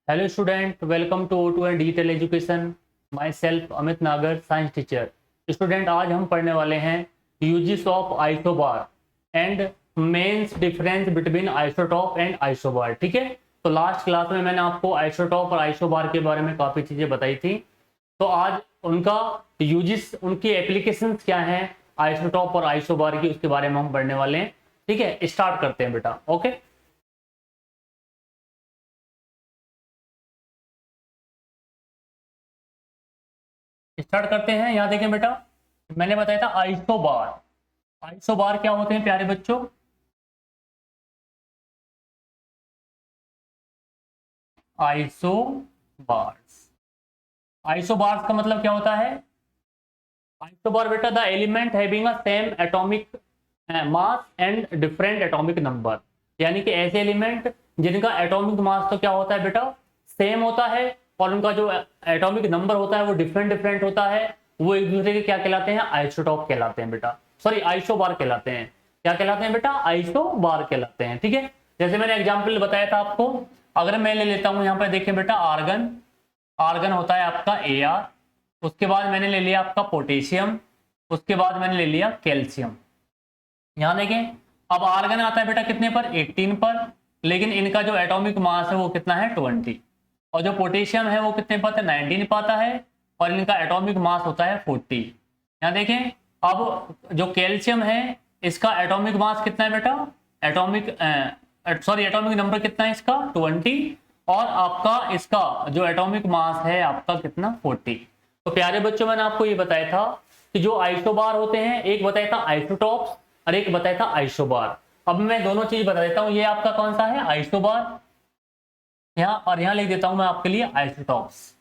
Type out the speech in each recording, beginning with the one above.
Hello student, welcome to O2 and digital education. Myself Amit Nagar, science teacher. Student, आज हम पढ़ने वाले हैं uses of isobar and mains difference between isotope and isobar. ठीक है, तो लास्ट क्लास में मैंने आपको आइसोटॉप और आइसोबार के बारे में काफ़ी चीज़ें बताई थी। तो आज उनका यूजेस, उनकी एप्लीकेशंस क्या हैं आइसोटॉप और आइसोबार की, उसके बारे में हम पढ़ने वाले हैं। ठीक है, स्टार्ट करते हैं बेटा। ओके, स्टार्ट करते हैं। यहाँ देखें बेटा, मैंने बताया था आइसोबार। आइसोबार क्या होते हैं प्यारे बच्चों? आइसोबार्स। आइसोबार्स का मतलब क्या होता है? आइसोबार बेटा, the element having a same atomic mass and different atomic number. यानी कि ऐसे एलिमेंट जिनका एटॉमिक मास तो क्या होता है बेटा, सेम होता है, और उनका जो एटॉमिक नंबर होता है वो डिफरेंट डिफरेंट होता है। वो एक दूसरे के क्या कहलाते हैं? आइसोटॉप कहलाते हैं बेटा। सॉरी, आइसोबार कहलाते हैं। क्या कहलाते हैं बेटा? आइसोबार कहलाते हैं। ठीक है, जैसे मैंने एग्जाम्पल बताया था आपको। अगर मैं ले लेता हूं, यहाँ पर देखें बेटा, आर्गन। आर्गन होता है आपका Ar। उसके बाद मैंने ले लिया आपका पोटेशियम। उसके बाद मैंने ले लिया कैल्शियम। यहां देखें, अब आर्गन आता है बेटा कितने पर? 18 पर। लेकिन इनका जो एटॉमिक मास है वो कितना है? 20। और जो पोटेशियम है वो कितने पर? 19 पाता है। और इनका एटॉमिक मास होता है 40। यहाँ देखें, अब जो कैल्शियम है इसका एटॉमिक मास कितना है बेटा? एटॉमिक एटॉमिक नंबर कितना है इसका? 20। और आपका इसका जो एटॉमिक मास है आपका कितना? 40। तो प्यारे बच्चों, मैंने आपको ये बताया था कि जो आइसोबार होते हैं, एक बताया था आइसोटॉप्स और एक बताया था आइसोबार। अब मैं दोनों चीज बता देता हूं। ये आपका कौन सा है? आइसोबार। यहाँ और यहाँ लिख देता हूं मैं आपके लिए आइसोटॉप्स।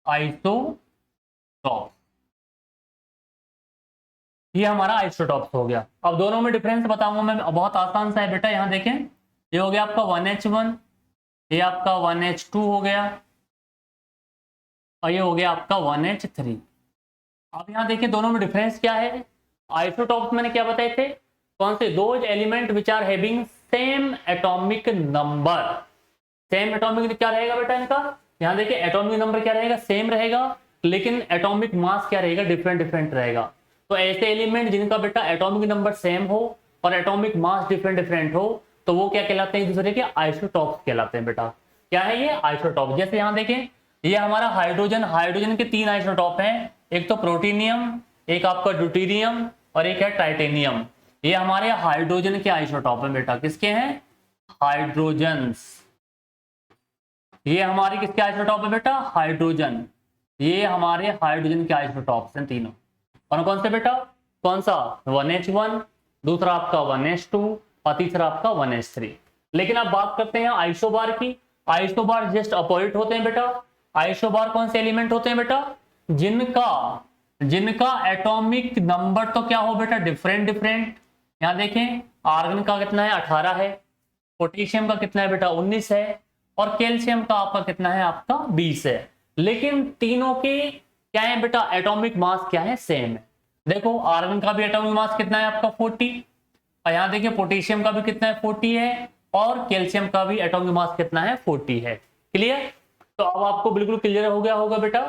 आइसोटॉप्स, ये हमारा आइसोटॉप्स हो गया। अब दोनों में डिफरेंस बताऊंगा मैं, बहुत आसान सा है बेटा। यहाँ देखें, ये हो गया आपका 1H1, ये आपका 1H2 हो गया, और ये हो गया आपका 1H3। अब यहाँ देखिए दोनों में डिफरेंस क्या है। आइसोटॉप्स मैंने क्या बताए थे? कौन से? Those element which are having same atomic number. Same atomic क्या रहेगा बेटा इनका? यहाँ देखिए, एटॉमिक नंबर क्या रहेगा? सेम रहेगा, लेकिन एटॉमिक मास क्या रहेगा? डिफरेंट डिफरेंट रहेगा। तो ऐसे एलिमेंट जिनका बेटा एटॉमिक नंबर सेम हो और एटॉमिक मास डिफरेंट डिफरेंट हो, तो वो क्या कहलाते हैं? एक दूसरे के आइसोटॉप्स कहलाते हैं बेटा। क्या है ये? आइसोटॉप। जैसे यहाँ देखें, ये हमारा हाइड्रोजन। हाइड्रोजन के 3 आइसोटॉप हैं, एक तो प्रोटीनियम, एक आपका ड्यूटेरियम, और एक है टाइटेनियम। ये हमारे हाइड्रोजन के आइसोटॉप हैं बेटा। किसके हैं? हाइड्रोजन्स। ये हमारी किसके आइसोटॉप है बेटा? हाइड्रोजन। ये हमारे हाइड्रोजन के आइसोटॉप्स हैं तीनों। कौन कौन से बेटा? कौन सा? 1H1, दूसरा आपका 1H2, और तीसरा आपका 1H3। लेकिन अब बात करते हैं आइसोबार की। आइसोबार जस्ट अपोजिट होते हैं बेटा। आइसोबार कौन से एलिमेंट होते हैं बेटा? जिनका जिनका एटॉमिक नंबर तो क्या हो बेटा? Different different. यहां देखें, आर्गन का कितना है? 18 है। पोटेशियम का कितना है बेटा? 19 है। और कैल्शियम का आपका कितना है? आपका 20 है। लेकिन तीनों के क्या है बेटा? एटॉमिक मास क्या है? सेम है। देखो, आर्गन का भी एटॉमिक मास कितना है? आपका 40। और यहाँ देखिए, पोटेशियम का भी कितना है? 40 है। और कैल्शियम का भी एटॉमिक मास कितना है? 40 है। क्लियर? तो अब आपको बिल्कुल क्लियर हो गया होगा बेटा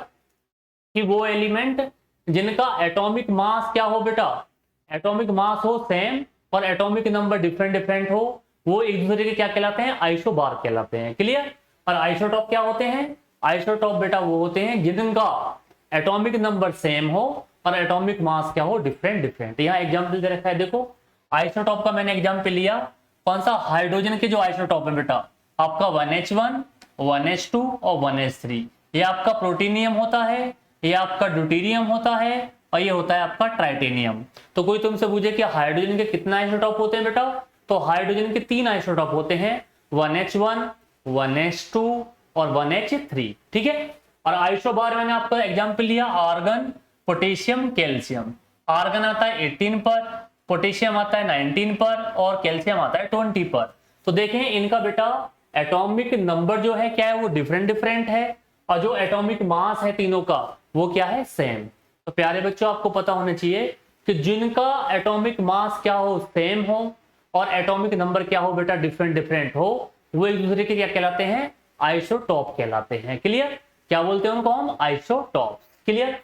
कि वो एलिमेंट जिनका एटॉमिक मास क्या हो बेटा? एटॉमिक मास हो सेम और एटॉमिक नंबर डिफरेंट डिफरेंट हो, वो एक दूसरे के क्या कहलाते हैं? आइसोबार कहलाते हैं। क्लियर? और आइसोटॉप क्या होते हैं? आइसोटॉप बेटा वो होते हैं जिनका एटॉमिक नंबर सेम हो और एटॉमिक मास क्या हो? Different different. यहाँ एग्जाम्पल दे रखा है, देखो। आइसोटॉप का मैंने एग्जाम्पल लिया। कौन सा? हाइड्रोजन के जो आइसोटॉप है बेटा, आपका 1H1, 1H2 और 1H3। ये आपका प्रोटीनियम होता है, ये आपका ड्यूटेरियम होता है, और ये होता है आपका ट्राइटेनियम। तो कोई तुमसे पूछे कि हाइड्रोजन के कितना आइसोटॉप होते हैं बेटा, तो हाइड्रोजन के 3 आइसोटॉप होते हैं, 1H1, 1H2 और 1H3। ठीक है? और आइसोबार मैंने आपका एग्जाम्पल लिया, आर्गन, पोटेशियम, कैल्शियम। आर्गन आता है 18 पर, पोटेशियम आता है 19 पर, और कैल्शियम आता है 20 पर। तो देखें, इनका बेटा एटॉमिक नंबर जो है क्या है? वो डिफरेंट डिफरेंट है, और जो एटॉमिक मास है तीनों का वो क्या है? सेम। तो प्यारे बच्चों, आपको पता होना चाहिए कि जिनका एटॉमिक मास क्या हो? सेम हो, और एटॉमिक नंबर क्या हो बेटा? डिफरेंट डिफरेंट हो, वो एक दूसरे के क्या कहलाते हैं? आइसोटॉप कहलाते हैं। क्लियर? क्या बोलते हैं उनको हम? आइसोटॉप। क्लियर?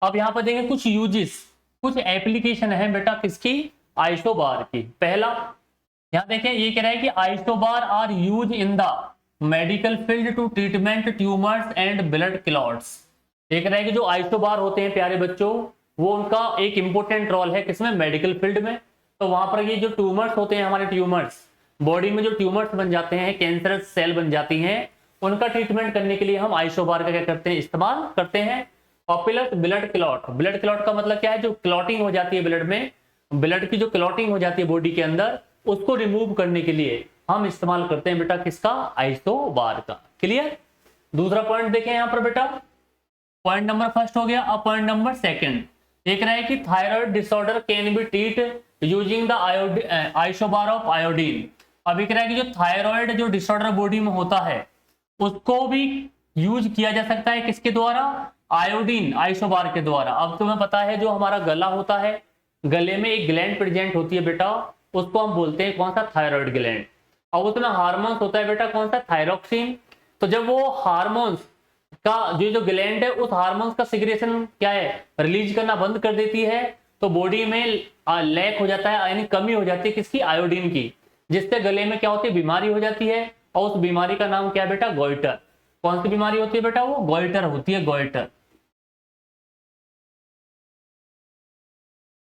अब यहां पर देखें कुछ यूजेस, कुछ एप्लीकेशन है बेटा किसकी? आइसोबार की। पहला यहां देखें, ये कह रहा है कि isobar are use in the medical field to treatment tumours and blood clots. ये कह रहा है कि जो आइसोबार होते हैं प्यारे बच्चों, वो उनका एक इंपॉर्टेंट रोल है किसमें? मेडिकल फील्ड में। तो वहां पर ये जो ट्यूमर्स होते हैं, हमारे ट्यूमर्स, बॉडी में जो ट्यूमर्स बन जाते हैं, कैंसरस सेल बन जाती हैं, उनका ट्रीटमेंट करने के लिए हम आइसोबार का क्या करते हैं? इस्तेमाल करते हैं। और plus blood clot. Blood clot का मतलब क्या है? जो क्लॉटिंग हो जाती है ब्लड में, ब्लड की जो क्लॉटिंग हो जाती है बॉडी के अंदर, उसको रिमूव करने के लिए हम इस्तेमाल करते हैं बेटा किसका? आइसोबार का। क्लियर? दूसरा पॉइंट देखें यहां पर बेटा, पॉइंट नंबर फर्स्ट हो गया। अब पॉइंट नंबर सेकंड देख रहे हैं कि thyroid disorder can be treat using the isobar of iodine. अभी कह रहा है कि जो थायराइड जो डिसऑर्डर बॉडी में होता है, उसको भी यूज किया जा सकता है किसके द्वारा? आयोडीन, आइसोबार के द्वारा। अब तुम्हें पता है जो हमारा गला होता है, गले में एक ग्लैंड प्रेजेंट होती है बेटा, उसको हम बोलते हैं कौन सा? Thyroid gland. और उसमें हार्मोन्स होता है बेटा कौन सा? थायरोक्सिन। तो जब वो हार्मोन्स का जो ग्लैंड है, उस हार्मोन्स का सिग्रेशन क्या है? रिलीज करना बंद कर देती है, तो बॉडी में लैक हो जाता है, यानी कमी हो जाती है किसकी? आयोडीन की, जिससे गले में क्या होती है? बीमारी हो जाती है। और उस बीमारी का नाम क्या है बेटा? गोइटर। कौन सी बीमारी होती है बेटा? वो गोइटर होती है, गोइटर।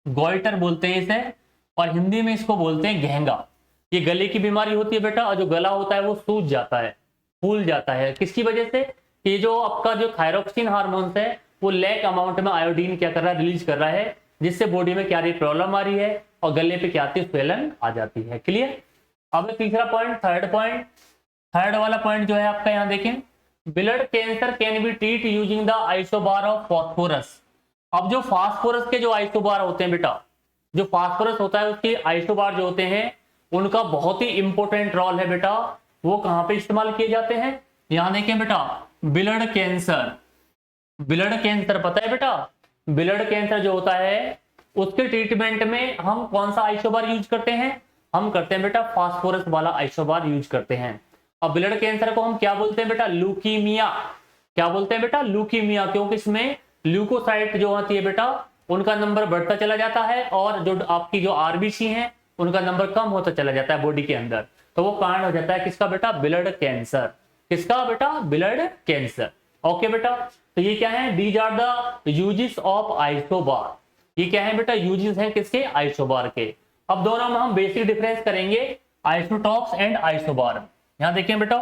गोइटर बोलते हैं इसे, और हिंदी में इसको बोलते हैं घेंगा। ये गले की बीमारी होती है बेटा, और जो गला होता है वो सूज जाता है, फूल जाता है। किसकी वजह से? कि जो आपका जो थायरोक्सिन हार्मोन्स है, वो लैक अमाउंट में आयोडीन क्या कर रहा है? रिलीज कर रहा है, जिससे बॉडी में क्या रही? प्रॉब्लम आ रही है, और गले पे क्या आती है? स्वेलन आ जाती है। क्लियर? अब तीसरा पॉइंट, थर्ड पॉइंट, थर्ड वाला पॉइंट जो है आपका, यहां देखें, blood cancer can be treat using the isobar of phosphorus. अब जो फास्फोरस के जो आइसोबार होते हैं बेटा, जो फास्फोरस होता है उसके आइसोबार जो होते हैं, उनका बहुत ही इंपॉर्टेंट रोल है बेटा। वो कहां पे इस्तेमाल किए जाते हैं? यहां देखें बेटा, ब्लड कैंसर। ब्लड कैंसर पता है बेटा? ब्लड कैंसर जो होता है, उसके ट्रीटमेंट में हम कौन सा आइसोबार यूज करते हैं? हम करते हैं बेटा फास्फोरस वाला आइसोबार यूज करते हैं। और ब्लड कैंसर को हम क्या बोलते हैं बेटा? ल्यूकीमिया। क्या बोलते हैं बेटा? ल्यूकीमिया, क्योंकि इसमें ल्यूकोसाइट जो होती है बेटा, उनका नंबर बढ़ता चला जाता है, और जो आपकी जो आरबीसी हैं, उनका नंबर कम होता चला जाता है बॉडी के अंदर। तो वो कारण हो जाता है किसका बेटा? Blood cancer. किसका बेटा? Blood cancer. ओके बेटा, तो ये क्या है? These are the uses of isobar. ये क्या है बेटा? यूजेस हैं किसके? आइसोबार के। अब दोनों में हम बेसिक डिफरेंस करेंगे, आइसोटॉप्स एंड आइसोबार। यहां देखें बेटा,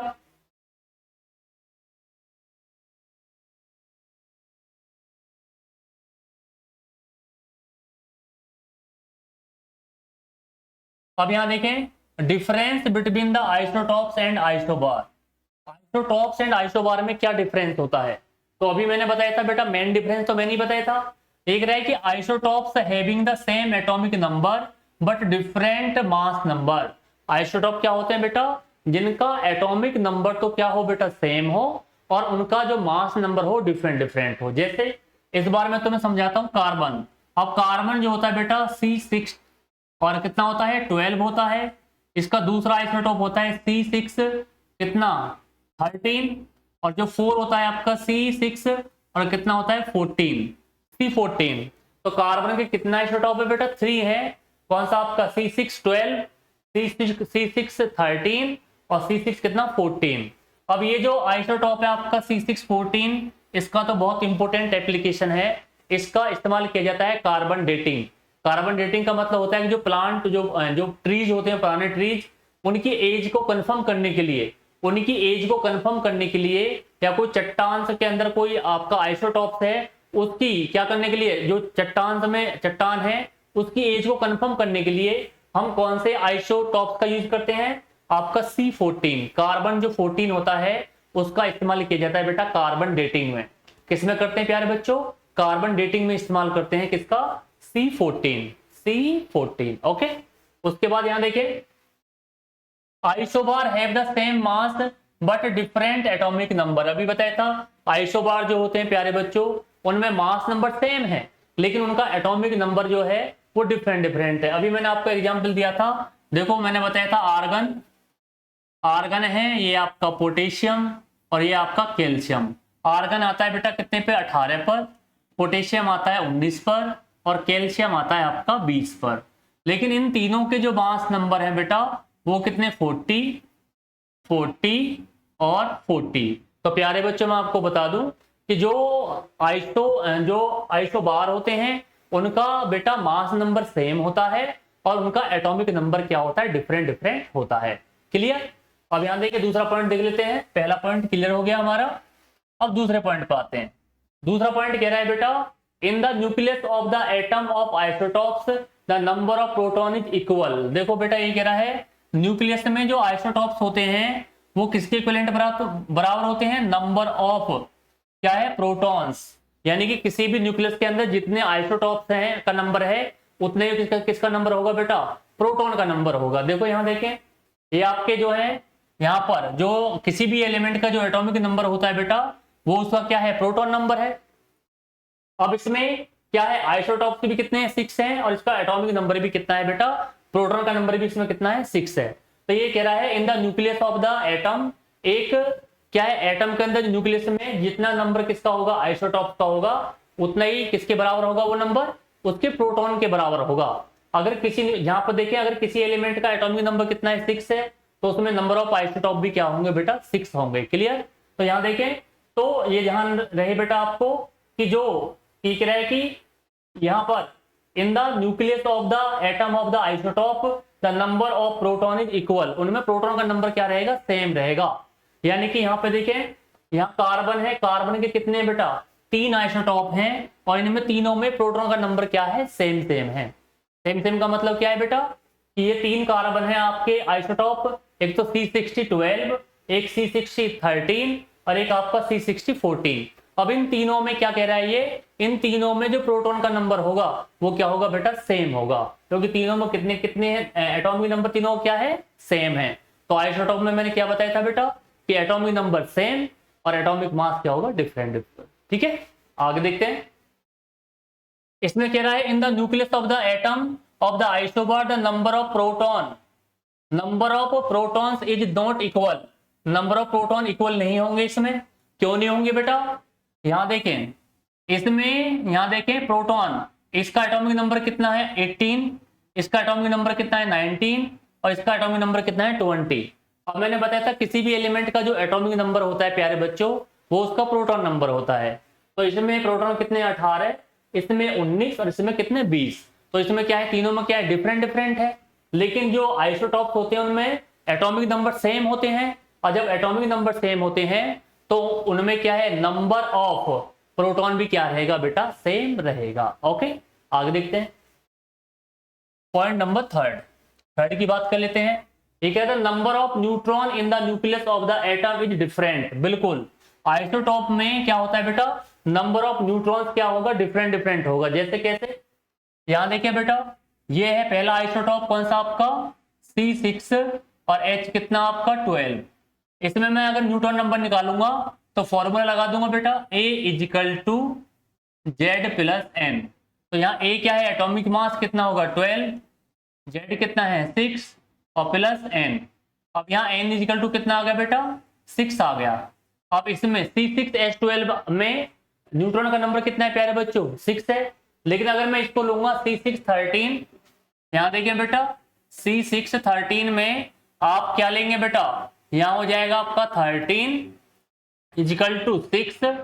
अब यहां देखें difference between the isotopes and isobar. Isotopes and isobar में क्या डिफरेंस होता है? तो अभी मैंने बताया था बेटा, मेन डिफरेंस तो मैंने ही बताया था। एक रहा है कि isotopes having the same atomic number but different mass number. Isotope क्या होते हैं बेटा? जिनका एटॉमिक नंबर तो क्या हो बेटा? सेम हो, और उनका जो मास नंबर हो डिफरेंट डिफरेंट हो। जैसे इस बार मैं तुम्हें समझाता हूं कार्बन। अब कार्बन जो होता है बेटा C6, और कितना होता है? 12 होता है। इसका दूसरा आइसोटॉप होता है C6, कितना? 13। और जो 4 होता है आपका C6, और कितना होता है? 14, C14। तो कार्बन के कितना आइसोटॉप है बेटा? 3 है। कौन सा आपका? C6 12, C6 13, और C6 कितना? 14। अब ये जो आइसोटॉप है आपका C6 14, इसका तो बहुत इंपॉर्टेंट एप्लीकेशन है। इसका इस्तेमाल किया जाता है कार्बन डेटिंग। कार्बन डेटिंग का मतलब होता है कि जो प्लांट जो ट्रीज होते हैं, पुराने ट्रीज, उनकी एज को कंफर्म करने के लिए, उनकी एज को कंफर्म करने के लिए, या कोई चट्टान के अंदर कोई आपका आइसोटॉप्स है, उसकी क्या करने के लिए, जो चट्टान है उसकी एज को कंफर्म करने के लिए हम कौन से आइसोटॉप्स का यूज करते हैं? आपका C14। कार्बन जो 14 होता है उसका इस्तेमाल किया जाता है बेटा कार्बन डेटिंग में। किसमें करते हैं प्यारे बच्चों? कार्बन डेटिंग में इस्तेमाल करते हैं। किसका? C14। ओके। उसके बाद यहां देखिए, isobar have the same mass but different atomic number. अभी बताया था आइसोबार जो होते हैं प्यारे बच्चों, उनमें मास नंबर सेम है, लेकिन उनका एटॉमिक नंबर जो है वो डिफरेंट डिफरेंट है। अभी मैंने आपको एग्जांपल दिया था, देखो मैंने बताया था आर्गन, आर्गन है ये आपका पोटेशियम और ये आपका कैल्शियम। आर्गन आता है बेटा कितने पे, 18 पर, पोटेशियम आता है 19 पर और कैल्शियम आता है आपका 20 पर। लेकिन इन तीनों के जो मास नंबर है बेटा वो कितने, 40, 40 और 40। तो प्यारे बच्चों मैं आपको बता दूं कि जो आइसो बार होते हैं उनका बेटा मास नंबर सेम होता है और उनका एटॉमिक नंबर क्या होता है, डिफरेंट डिफरेंट होता है। क्लियर। अब यहां देखिए दूसरा पॉइंट देख लेते हैं। पहला पॉइंट क्लियर हो गया हमारा। अब दूसरे पॉइंट पे आते हैं। दूसरा पॉइंट कह रहा है बेटा, in the nucleus of the atom of isotopes the number of proton is equal. देखो बेटा ये कह रहा है न्यूक्लियस में जो आइसोटॉप्स होते हैं वो किसके इक्विवेलेंट बराबर होते हैं, नंबर ऑफ क्या है, प्रोटॉन्स। यानी कि किसी भी न्यूक्लियस के अंदर जितने आइसोटॉप्स हैं का नंबर है उतने किसका नंबर होगा बेटा, प्रोटॉन का नंबर होगा। देखो यहां देखें, ये आपके जो है यहाँ पर जो किसी भी एलिमेंट का जो एटॉमिक नंबर होता है बेटा वो उसका क्या है, प्रोटॉन नंबर है। अब इसमें क्या है, आइसोटॉप्स भी कितने हैं, 6 हैं और इसका एटॉमिक नंबर भी कितना है बेटा, प्रोटॉन का नंबर भी इसमें कितना है, 6 है। तो ये कह रहा है in the nucleus of the atom, एक क्या है एटम के अंदर न्यूक्लियस में जितना नंबर किसका होगा, आइसोटॉप का होगा, उतना ही किसके बराबर होगा वो नंबर, उसके प्रोटॉन के बराबर होगा। अगर किसी यहां पर देखिए अगर किसी एलिमेंट का एटॉमिक नंबर कितना है, 6 है, तो उसमें नंबर ऑफ आइसोटॉप भी क्या होंगे बेटा, 6 होंगे। क्लियर। तो यहां देखें तो ये ध्यान रहे बेटा आपको कि जो कह रहा है कि यहां पर in the nucleus of the atom of the isotope the number of proton is equal, उनमें प्रोटॉन का नंबर क्या रहेगा, सेम रहेगा। यानी कि यहाँ पे देखें, यहाँ कार्बन है, कार्बन के कितने बेटा, 3 आइसोटॉप हैं और इनमें तीनों में प्रोटॉन का नंबर क्या है, सेम सेम है। सेम सेम का मतलब क्या है बेटा कि ये 3 कार्बन है आपके आइसोटॉप, एक तो C6012, एक C6013 और एक आपका C6014। अब इन तीनों में क्या कह रहा है ये, इन तीनों में जो प्रोटॉन का नंबर होगा वो क्या होगा बेटा, सेम होगा, क्योंकि तीनों में कितने कितने एटॉमिक नंबर तीनों क्या है, सेम है। तो आइसोटॉप में मैंने क्या बताया था बेटा कि एटॉमिक नंबर सेम और एटॉमिक मास क्या होगा, डिफरेंट डिफरेंट। ठीक है, आगे देखते हैं। इसमें कह रहा है in the nucleus of the atom of the isobar the number of protons is not equal. Number of proton equal नहीं होंगे इसमें। क्यों नहीं होंगे बेटा, यहां देखें, इसमें यहां देखें प्रोटॉन, इसका एटॉमिक नंबर कितना है, 18, इसका एटॉमिक नंबर कितना है, 19 और इसका एटॉमिक नंबर कितना है, 20। अब मैंने बताया था किसी भी एलिमेंट का जो एटॉमिक नंबर होता है प्यारे बच्चों वो उसका प्रोटॉन नंबर होता है। तो इसमें प्रोटॉन कितने, 18, इसमें 19 और इसमें कितने, 20। तो इसमें क्या है, तीनों में क्या है, डिफरेंट डिफरेंट है। लेकिन जो आइसोटॉप्स होते हैं उनमें एटॉमिक नंबर सेम होते हैं और जब एटॉमिक नंबर सेम होते हैं तो उनमें क्या है, नंबर ऑफ प्रोटॉन भी क्या रहेगा बेटा, सेम रहेगा। ओके, आगे देखते हैं। पॉइंट नंबर थर्ड की बात कर लेते हैं। ये कहता है number of neutron in the nucleus of the atom is different. बिल्कुल, आइसोटॉप में क्या होता है बेटा, नंबर ऑफ न्यूट्रॉन्स क्या होगा, डिफरेंट डिफरेंट होगा। जैसे कैसे, यहां देखिए बेटा, ये है पहला आइसोटॉप कौन सा आपका, C6 और H कितना आपका, 12। इसमें मैं अगर न्यूट्रॉन नंबर निकालूंगा तो फॉर्मूला लगा दूंगा बेटा A = Z+N। तो यहाँ A क्या है, एटॉमिक मास कितना होगा, 12, Z कितना है, 6 और प्लस N। अब यहाँ N = कितना आ गया बेटा, 6 आ गया। अब इसमें C6H12 में न्यूट्रॉन का नंबर कितना है प्यारे बच्चों, 6 है। लेकिन अगर मैं इसको लूंगा C613, यहाँ देखिए बेटा C613 में आप क्या लेंगे बेटा, यहाँ हो जाएगा आपका 13 = 6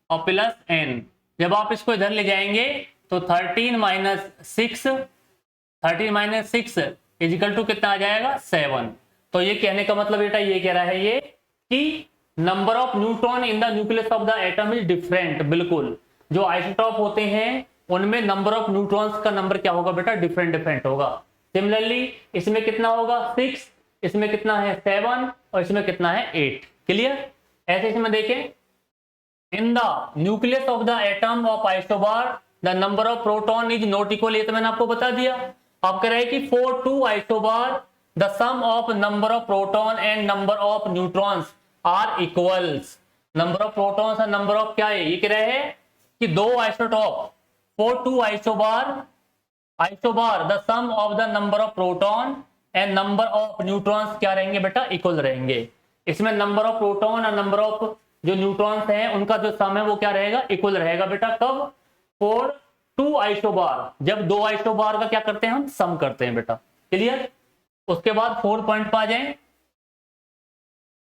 और प्लस N। जब आप इसको इधर ले जाएंगे तो 13 - 6 = कितना आ जाएगा, 7। तो ये कहने का मतलब बेटा ये कह रहा है ये कि number of neutron in the nucleus of the atom is different. बिल्कुल, जो आइसोटॉप होते हैं उनमें नंबर ऑफ न्यूट्रॉन्स का नंबर क्या होगा बेटा, डिफरेंट डिफरेंट होगा। सिमिलरली इसमें कितना होगा, 6, इसमें कितना है, 7 और इसमें कितना है, 8। क्लियर। ऐसे इसमें देखें, in the nucleus of the atom of isobar the number of proton is not equal. ये तो मैंने आपको बता दिया। आप कह रहे हैं कि for 2 isobar the sum of number of proton and number of neutrons are equals. Number of protons और नंबर ऑफ क्या है, ये कह रहे हैं कि 2 isotope for 2 isobar the sum of the number of proton and number of neutrons क्या रहेंगे बेटा, इक्वल रहेंगे। इसमें नंबर ऑफ प्रोटॉन और नंबर ऑफ जो न्यूट्रॉन्स हैं उनका जो सम है वो क्या रहेगा, इक्वल रहेगा बेटा। कब? फॉर 2 आइसोबार, जब 2 आइसोबार का क्या करते हैं हम, सम करते हैं बेटा। क्लियर? उसके बाद 4 पॉइंट पर आ जाए।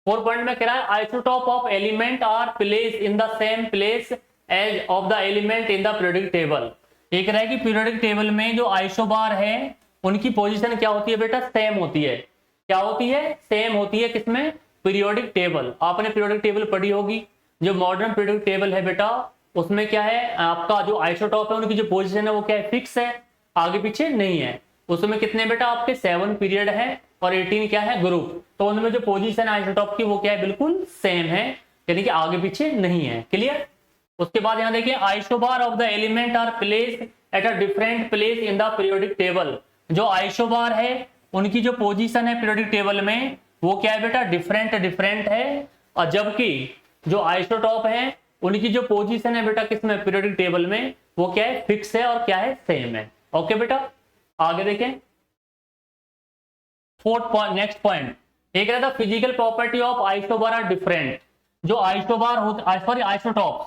4 पॉइंट में कह रहा है isotope of element are place in the same place as of the element in the periodic table. ये कह रहा है कि पीरियोडिक टेबल में जो आइसोबार है उनकी पोजीशन क्या होती है बेटा, सेम होती है। क्या होती है? सेम होती है। किसमें? Periodic table. आपने पीरियोडिक टेबल पढ़ी होगी। जो मॉडर्न पीरियोडिक टेबल है बेटा उसमें क्या है, आपका जो आइसोटॉप है उनकी जो पोजीशन है वो क्या है, फिक्स है, आगे पीछे नहीं है। उसमें कितने बेटा आपके 7 पीरियड है और 18 क्या है, ग्रुप। तो उनमें जो पोजीशन है आइसोटॉप की वो क्या है, बिल्कुल सेम है, यानी कि आगे पीछे नहीं है। क्लियर? उसके बाद यहां देखिए isobar of the element are place at a different place in the periodic table. जो आइसोबार है उनकी जो पोजीशन है पीरियोडिक टेबल में वो क्या है बेटा, डिफरेंट है। और जबकि जो आइसोटॉप है उनकी जो पोजीशन है बेटा किसमें, पीरियोडिक टेबल में, वो क्या है, फिक्स है और क्या है, सेम है। ओके बेटा, आगे देखें। 4th पॉइंट, नेक्स्ट पॉइंट एक रहता physical property of isobar are different. जो आइसोबार होते, सॉरी आइसोटॉप्स,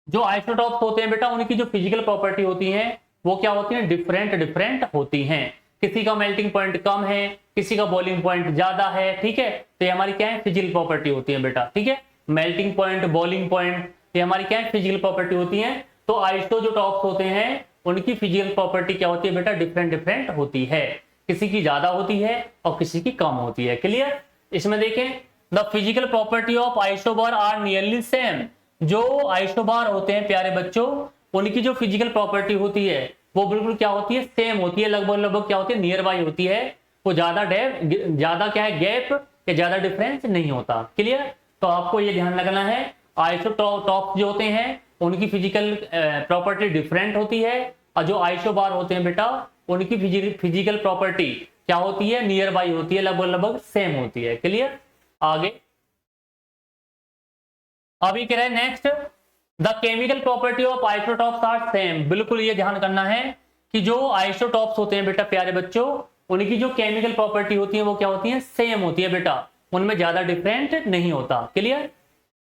जो आइसोटॉप्स होते हैं बेटा उनकी जो फिजिकल प्रॉपर्टी होती है वो क्या होती है, डिफरेंट होती हैं। किसी का मेल्टिंग पॉइंट कम है, किसी का बॉइलिंग पॉइंट ज्यादा है, ठीक है। तो ये हमारी क्या है, फिजिकल प्रॉपर्टी होती है बेटा, ठीक है। मेल्टिंग पॉइंट, बॉइलिंग पॉइंट, ये हमारी क्या है, फिजिकल प्रॉपर्टी होती है। तो आइसो जो टॉप्स होते हैं उनकी फिजिकल प्रॉपर्टी क्या होती है बेटा, डिफरेंट होती है। किसी की ज्यादा होती है और किसी की कम होती है। क्लियर? इसमें देखें the physical property of isobar are nearly same. जो आइसोबार होते हैं प्यारे बच्चों उनकी जो फिजिकल प्रॉपर्टी होती है वो बिल्कुल क्या होती है, सेम होती है, लगभग क्या होती है, नियर बाई होती है। वो ज्यादा ज्यादा क्या है, गैप या ज्यादा डिफरेंस नहीं होता। क्लियर? तो आपको ये ध्यान रखना है आइसोटॉप जो होते हैं उनकी फिजिकल प्रॉपर्टी डिफरेंट होती है और जो आइसोबार होते हैं बेटा उनकी फिजिकल प्रॉपर्टी क्या होती है, नियर बाई होती है, लगभग सेम होती है। क्लियर? आगे अभी कह रहे हैं next the chemical property of isotopes are same. बिल्कुल ये ध्यान करना है कि जो आइसोटॉप्स होते हैं बेटा प्यारे बच्चों उनकी जो केमिकल प्रॉपर्टी होती है वो क्या होती है, सेम होती है बेटा, उनमें ज्यादा डिफरेंट नहीं होता। क्लियर?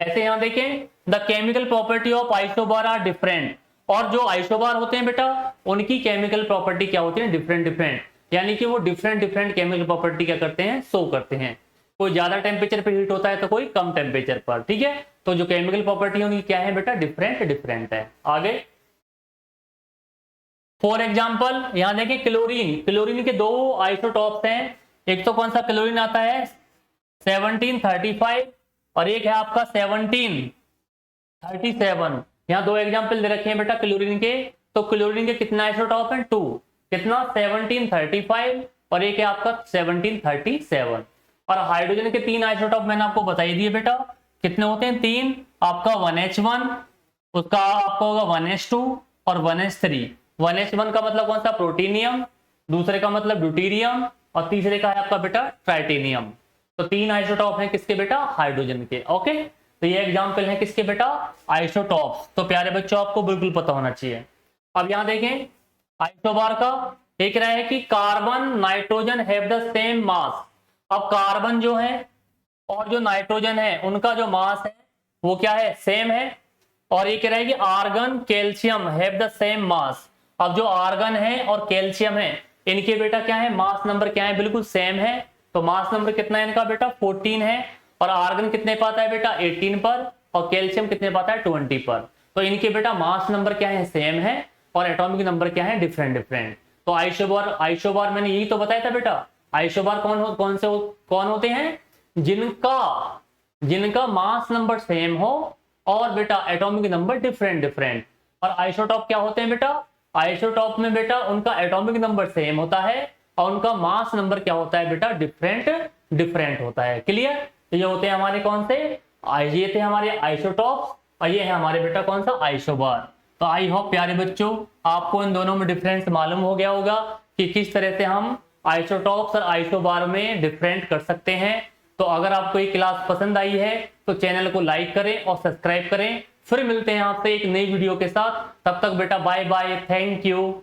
ऐसे यहां देखें the chemical property of isobar are different. और जो आइसोबार होते हैं बेटा उनकी केमिकल प्रॉपर्टी क्या होती है, डिफरेंट, यानी कि वो डिफरेंट केमिकल प्रॉपर्टी क्या करते हैं, शो करते हैं। कोई ज्यादा टेम्परेचर पे हीट होता है तो कोई कम टेम्परेचर पर, ठीक है। तो जो केमिकल प्रॉपर्टी उनकी क्या है बेटा, डिफरेंट है। आगे फॉर एग्जाम्पल यहां देखें क्लोरीन के 2 आइसोटॉप्स हैं। एक तो कौन सा क्लोरीन आता है 1735 और एक है आपका 1737। यहाँ 2 एग्जाम्पल दे रखे हैं बेटा क्लोरीन के। तो क्लोरीन के कितना आइसोटॉप है, 2, कितना 1735 और एक है आपका 1737। और हाइड्रोजन के 3 आइसोटॉप मैंने आपको बताई दिए बेटा, कितने होते हैं, 3। आपका 1h1, उसका आपका होगा 1h2 और 1h3। 1h1 का मतलब कौन सा, प्रोटीनियम, दूसरे का मतलब ड्यूटीरियम और तीसरे का है आपका बेटा ट्राइटेनियम। तो 3 आइसोटॉप हैं किसके बेटा, हाइड्रोजन के। ओके, तो ये एग्जांपल है किसके बेटा, आइसोटॉप्स। तो प्यारे बच्चों आपको बिल्कुल पता होना चाहिए। अब यहां देखें आइसोबार का एक रहा है कि carbon nitrogen have the same mass. अब कार्बन जो है और जो नाइट्रोजन है उनका जो मास है वो क्या है, सेम है। और ये कह रहा है कि argon calcium have the same mass. अब जो आर्गन है और कैल्शियम है इनके बेटा क्या है, मास नंबर क्या है, बिल्कुल सेम है। तो मास नंबर कितना है इनका बेटा, 14 है। और आर्गन कितने पाता है बेटा, 18 पर, और कैल्शियम कितने पाता है, 20 पर। तो इनके बेटा मास नंबर क्या है, सेम है, और एटॉमिक नंबर क्या है, डिफरेंट। तो आइसोबार मैंने यही तो बताया था बेटा। आइसोबार कौन होते हैं, जिनका मास नंबर सेम हो और बेटा एटॉमिक नंबर डिफरेंट। और आइसोटॉप क्या होते हैं बेटा, आइसोटॉप में बेटा उनका एटॉमिक नंबर सेम होता है और उनका मास नंबर क्या होता है बेटा, डिफरेंट होता है। क्लियर? तो ये होते हैं हमारे कौन से, ये थे हमारे आइसोटॉप्स और ये है हमारे बेटा कौन सा, आइसोबार। तो आई होप प्यारे बच्चों आपको इन दोनों में डिफरेंस मालूम हो गया होगा कि किस तरह से हम आइसोटॉप्स और आइसोबार में डिफरेंट कर सकते हैं। तो अगर आपको ये क्लास पसंद आई है तो चैनल को लाइक करें और सब्सक्राइब करें। फिर मिलते हैं आपसे एक नई वीडियो के साथ, तब तक बेटा बाय बाय, थैंक यू।